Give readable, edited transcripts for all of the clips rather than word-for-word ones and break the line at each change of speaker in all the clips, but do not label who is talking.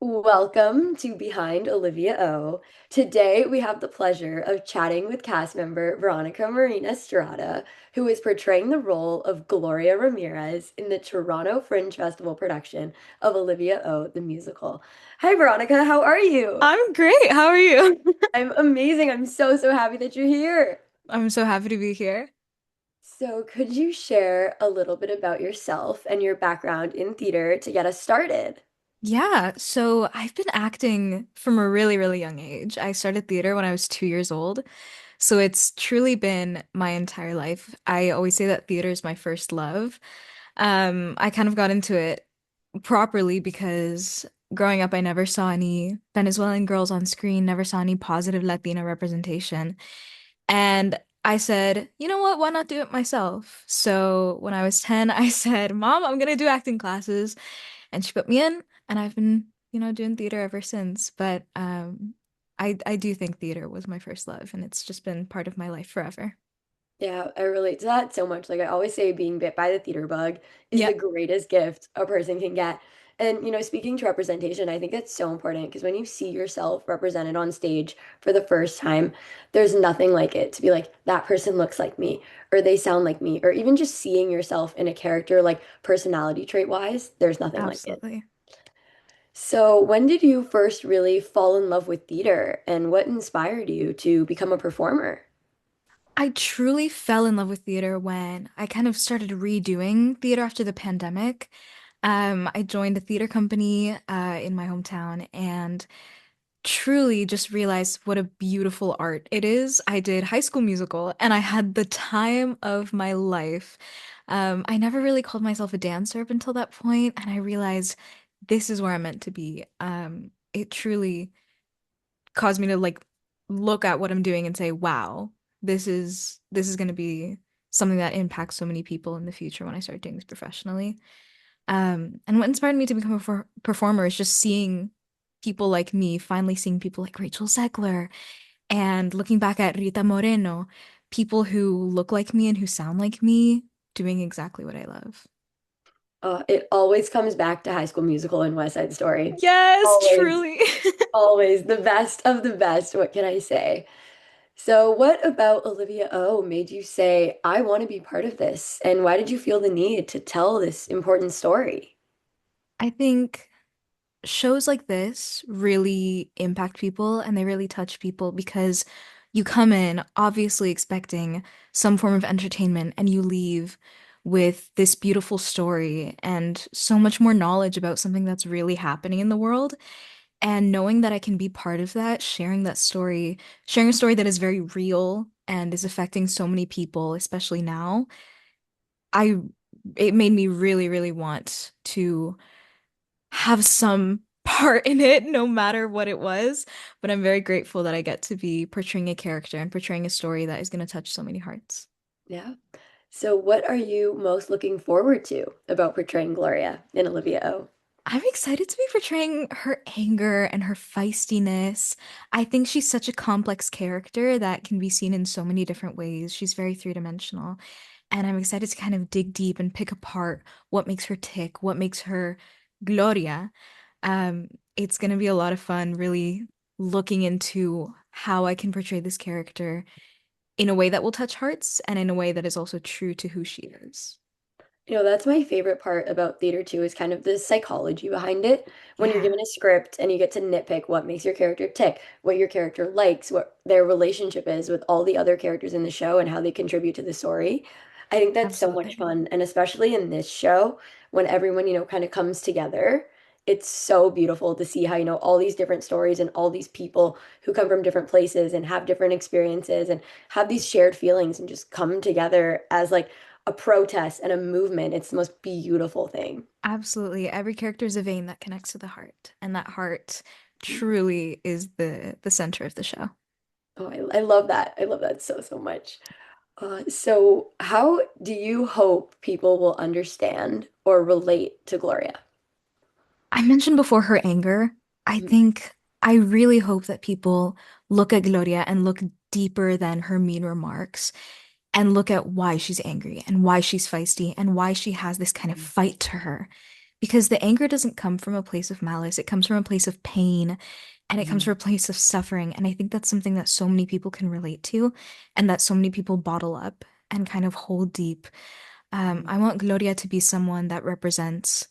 Welcome to Behind Olivia O. Today we have the pleasure of chatting with cast member Veronica Marin-Estrada, who is portraying the role of Gloria Ramirez in the Toronto Fringe Festival production of Olivia O, the musical. Hi Veronica, how are you?
I'm great. How are you?
I'm amazing. I'm so happy that you're here.
I'm so happy to be here.
So, could you share a little bit about yourself and your background in theater to get us started?
Yeah, so I've been acting from a really, really young age. I started theater when I was 2 years old, so it's truly been my entire life. I always say that theater is my first love. I kind of got into it properly because growing up, I never saw any Venezuelan girls on screen, never saw any positive Latina representation. And I said, you know what? Why not do it myself? So when I was 10, I said, Mom, I'm gonna do acting classes. And she put me in, and I've been, doing theater ever since. But I do think theater was my first love, and it's just been part of my life forever.
Yeah, I relate to that so much. Like I always say, being bit by the theater bug is the
Yep,
greatest gift a person can get. And speaking to representation, I think that's so important because when you see yourself represented on stage for the first time, there's nothing like it to be like, that person looks like me, or they sound like me, or even just seeing yourself in a character, like personality trait wise, there's nothing like it.
absolutely.
So, when did you first really fall in love with theater, and what inspired you to become a performer?
I truly fell in love with theater when I kind of started redoing theater after the pandemic. I joined a theater company in my hometown and truly just realized what a beautiful art it is. I did High School Musical and I had the time of my life. I never really called myself a dancer up until that point, and I realized this is where I'm meant to be. It truly caused me to like look at what I'm doing and say, wow, this is going to be something that impacts so many people in the future when I start doing this professionally. And what inspired me to become a performer is just seeing people like me, finally seeing people like Rachel Zegler and looking back at Rita Moreno, people who look like me and who sound like me, doing exactly what I love.
It always comes back to High School Musical and West Side Story.
Yes,
Always,
truly.
always the best of the best. What can I say? So, what about Olivia O made you say, I want to be part of this? And why did you feel the need to tell this important story?
I think shows like this really impact people and they really touch people because you come in obviously expecting some form of entertainment and you leave with this beautiful story and so much more knowledge about something that's really happening in the world. And knowing that I can be part of that, sharing that story, sharing a story that is very real and is affecting so many people, especially now, I it made me really, really want to have some part in it, no matter what it was. But I'm very grateful that I get to be portraying a character and portraying a story that is going to touch so many hearts.
Yeah. So, what are you most looking forward to about portraying Gloria in Olivia O?
I'm excited to be portraying her anger and her feistiness. I think she's such a complex character that can be seen in so many different ways. She's very three-dimensional. And I'm excited to kind of dig deep and pick apart what makes her tick, what makes her Gloria. It's going to be a lot of fun, really looking into how I can portray this character in a way that will touch hearts and in a way that is also true to who she is.
That's my favorite part about theater too, is kind of the psychology behind it. When you're
Yeah,
given a script and you get to nitpick what makes your character tick, what your character likes, what their relationship is with all the other characters in the show and how they contribute to the story. I think that's so much
absolutely.
fun. And especially in this show, when everyone, kind of comes together, it's so beautiful to see how, all these different stories and all these people who come from different places and have different experiences and have these shared feelings and just come together as like a protest and a movement. It's the most beautiful thing.
Absolutely. Every character is a vein that connects to the heart, and that heart truly is the center of the show.
Oh, I love that. I love that so much. So, how do you hope people will understand or relate to Gloria?
I mentioned before her anger. I really hope that people look at Gloria and look deeper than her mean remarks and look at why she's angry and why she's feisty and why she has this kind of fight to her. because the anger doesn't come from a place of malice. It comes from a place of pain and it comes from
Mhm.
a place of suffering. And I think that's something that so many people can relate to and that so many people bottle up and kind of hold deep.
Mhm.
I want Gloria to be someone that represents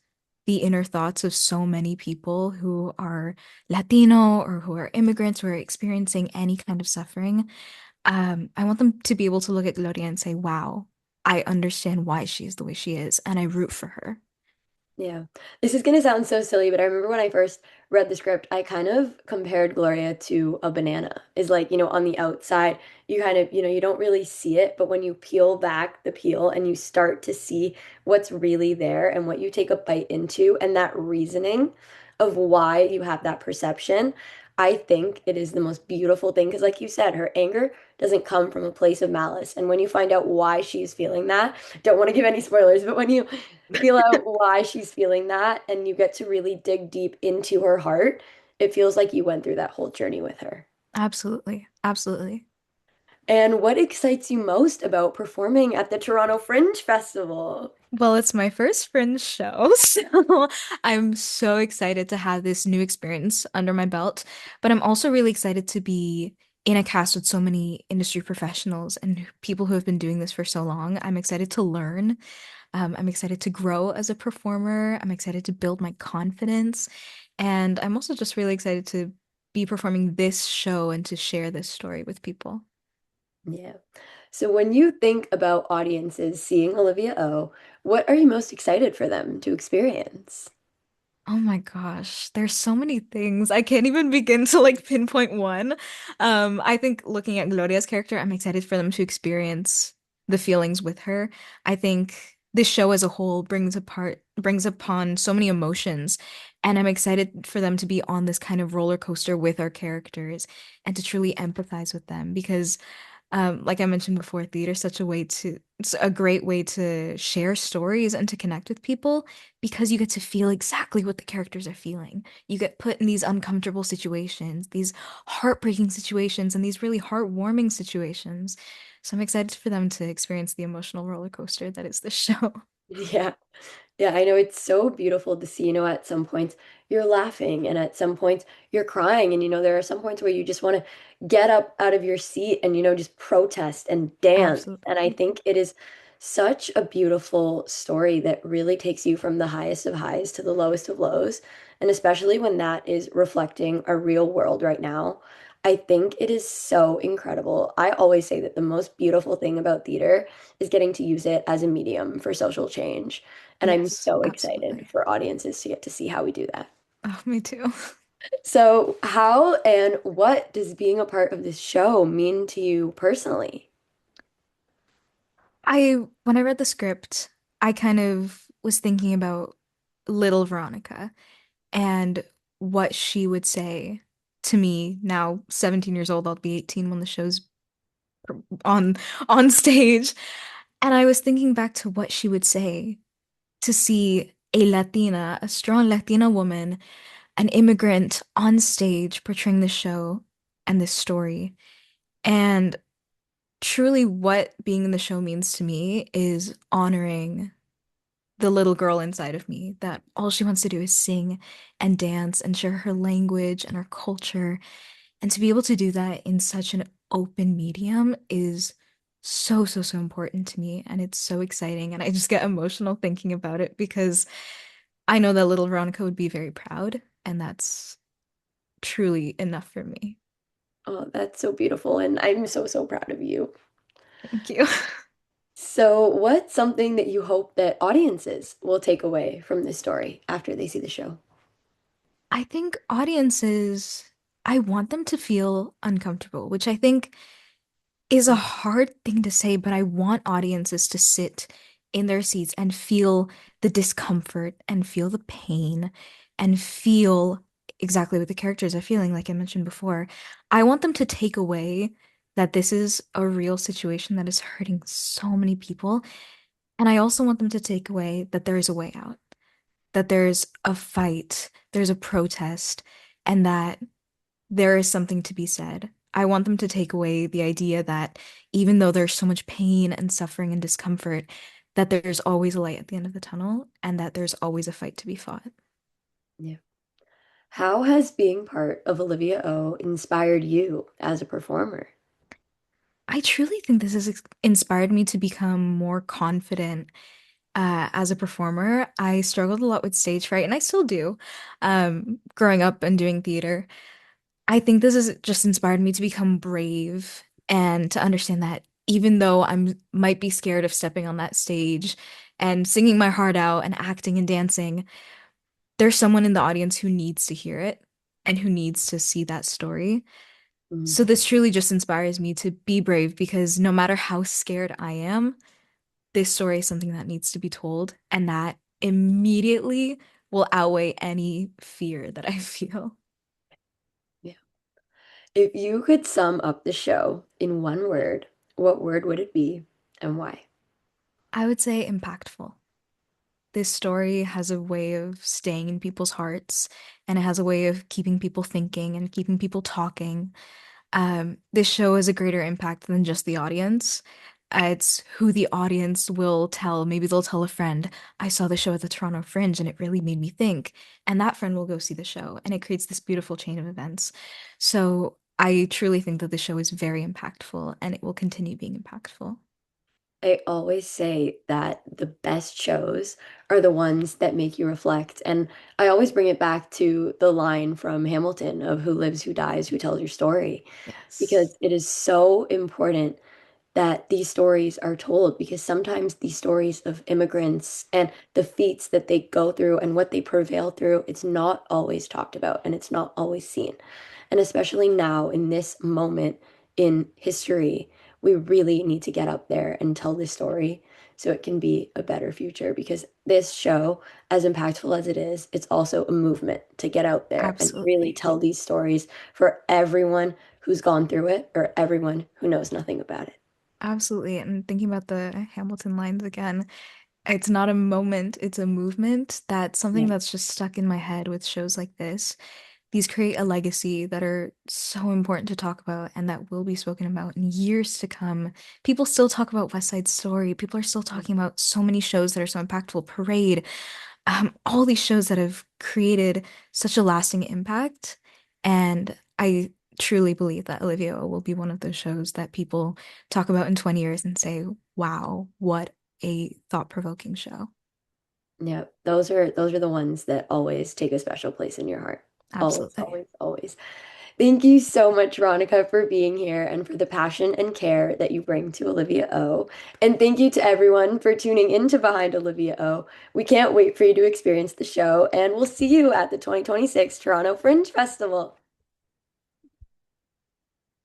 the inner thoughts of so many people who are Latino or who are immigrants who are experiencing any kind of suffering. I want them to be able to look at Gloria and say, wow, I understand why she is the way she is, and I root for her.
Yeah. This is going to sound so silly, but I remember when I first read the script, I kind of compared Gloria to a banana. Is like, on the outside, you kind of, you don't really see it, but when you peel back the peel and you start to see what's really there and what you take a bite into and that reasoning of why you have that perception, I think it is the most beautiful thing. Because, like you said, her anger doesn't come from a place of malice. And when you find out why she's feeling that, don't want to give any spoilers, but when you feel out why she's feeling that and you get to really dig deep into her heart, it feels like you went through that whole journey with her.
Absolutely. Absolutely.
And what excites you most about performing at the Toronto Fringe Festival?
Well, it's my first Fringe show, so I'm so excited to have this new experience under my belt. But I'm also really excited to be in a cast with so many industry professionals and people who have been doing this for so long. I'm excited to learn. I'm excited to grow as a performer. I'm excited to build my confidence. And I'm also just really excited to be performing this show and to share this story with people.
Yeah. So when you think about audiences seeing Olivia O, what are you most excited for them to experience?
Oh my gosh, there's so many things. I can't even begin to like pinpoint one. I think looking at Gloria's character, I'm excited for them to experience the feelings with her. I think this show as a whole brings upon so many emotions, and I'm excited for them to be on this kind of roller coaster with our characters and to truly empathize with them because like I mentioned before, theater is it's a great way to share stories and to connect with people because you get to feel exactly what the characters are feeling. You get put in these uncomfortable situations, these heartbreaking situations, and these really heartwarming situations. So I'm excited for them to experience the emotional roller coaster that is this show.
Yeah. Yeah, I know it's so beautiful to see, at some points you're laughing and at some points you're crying. And, there are some points where you just want to get up out of your seat and, just protest and dance. And I
Absolutely.
think it is such a beautiful story that really takes you from the highest of highs to the lowest of lows. And especially when that is reflecting our real world right now. I think it is so incredible. I always say that the most beautiful thing about theater is getting to use it as a medium for social change. And I'm
Yes,
so excited
absolutely.
for audiences to get to see how we do that.
Oh, me too.
So, how and what does being a part of this show mean to you personally?
When I read the script, I kind of was thinking about little Veronica and what she would say to me now 17 years old. I'll be 18 when the show's on on stage. And I was thinking back to what she would say to see a Latina, a strong Latina woman, an immigrant on stage portraying this show and this story. And truly what being in the show means to me is honoring the little girl inside of me that all she wants to do is sing and dance and share her language and her culture. And to be able to do that in such an open medium is so, so, so important to me. And it's so exciting. And I just get emotional thinking about it because I know that little Veronica would be very proud. And that's truly enough for me.
Oh, that's so beautiful. And I'm so, so proud of you.
Thank you.
So, what's something that you hope that audiences will take away from this story after they see the show?
I think audiences, I want them to feel uncomfortable, which I think is a hard thing to say, but I want audiences to sit in their seats and feel the discomfort and feel the pain and feel exactly what the characters are feeling, like I mentioned before. I want them to take away that this is a real situation that is hurting so many people. And I also want them to take away that there is a way out, that there's a fight, there's a protest, and that there is something to be said. I want them to take away the idea that even though there's so much pain and suffering and discomfort, that there's always a light at the end of the tunnel and that there's always a fight to be fought.
Yeah. How has being part of Olivia O inspired you as a performer?
I truly think this has inspired me to become more confident as a performer. I struggled a lot with stage fright, and I still do, growing up and doing theater. I think this has just inspired me to become brave and to understand that even though I'm might be scared of stepping on that stage and singing my heart out and acting and dancing, there's someone in the audience who needs to hear it and who needs to see that story.
Mm,
So this truly just inspires me to be brave because no matter how scared I am, this story is something that needs to be told, and that immediately will outweigh any fear that I feel.
yeah. If you could sum up the show in one word, what word would it be and why?
I would say impactful. This story has a way of staying in people's hearts, and it has a way of keeping people thinking and keeping people talking. This show has a greater impact than just the audience. It's who the audience will tell. Maybe they'll tell a friend, I saw the show at the Toronto Fringe and it really made me think. And that friend will go see the show, and it creates this beautiful chain of events. So I truly think that the show is very impactful and it will continue being impactful.
I always say that the best shows are the ones that make you reflect. And I always bring it back to the line from Hamilton of who lives, who dies, who tells your story,
Yes.
because it is so important that these stories are told because sometimes these stories of immigrants and the feats that they go through and what they prevail through, it's not always talked about and it's not always seen. And especially now in this moment in history, we really need to get up there and tell this story so it can be a better future because this show, as impactful as it is, it's also a movement to get out there and really
Absolutely.
tell these stories for everyone who's gone through it or everyone who knows nothing about it.
Absolutely. And thinking about the Hamilton lines again, it's not a moment, it's a movement. That's something
Yeah.
that's just stuck in my head with shows like this. These create a legacy that are so important to talk about and that will be spoken about in years to come. People still talk about West Side Story. People are still talking about so many shows that are so impactful. Parade, all these shows that have created such a lasting impact. And I truly believe that Olivia O will be one of those shows that people talk about in 20 years and say, wow, what a thought-provoking show.
Yeah, those are the ones that always take a special place in your heart. Always,
Absolutely.
always, always. Thank you so much, Veronica, for being here and for the passion and care that you bring to Olivia O. And thank you to everyone for tuning in to Behind Olivia O. We can't wait for you to experience the show, and we'll see you at the 2026 Toronto Fringe Festival.